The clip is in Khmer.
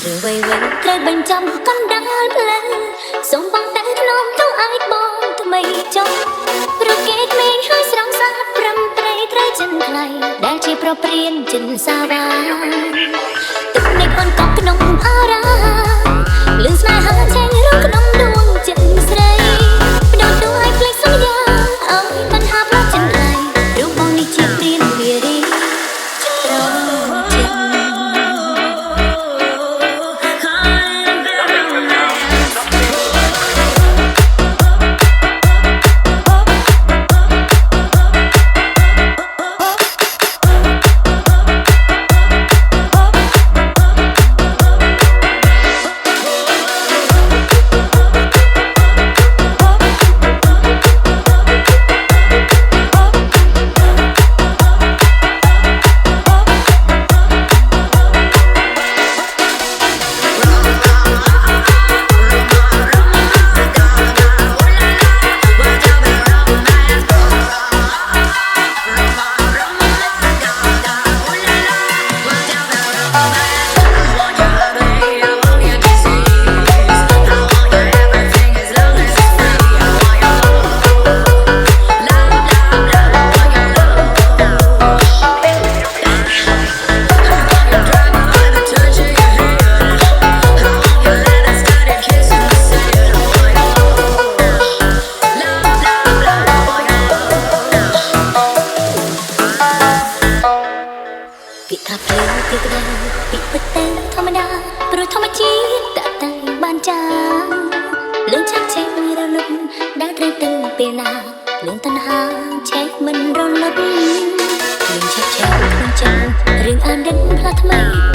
រឿងវ័យត្រូវបញ្ចាំកណ្ដាលផ្លូវសូមបងតែក្នុងទៅអាចបងថ្មីចុះព្រោះគេក្មេងហើយស្រងសាប្រំប្រៃត្រូវចិនថ្លៃដែលជាប្រព្រានចិនសាវាទឹកនៃអូនកប់ក្នុងអារ៉ាលឺស្នេហាឆេងរកក្នុងដួងចិត្តស្រីបដូរដួងឲ្យភ្លេចសន្យាឲ្យតណ្ហាផ្លាស់ចិនថ្លៃរូបបងនេះជាព្រានវារីត្រង់ចិត្ត ពីថាភ្លេងពីក្តៅពីពិតទៅធម្មតាព្រោះធម្មជាតិតតែបានចាំលឿនឆាប់ឆេះរលត់ដែលត្រូវទៅពេលណាលឿនតណ្ហាឆេះមិនរលត់លឿនឆាប់ឆេះក្នុងចិត្តរឿងអានដឹងផ្លាស់ថ្មី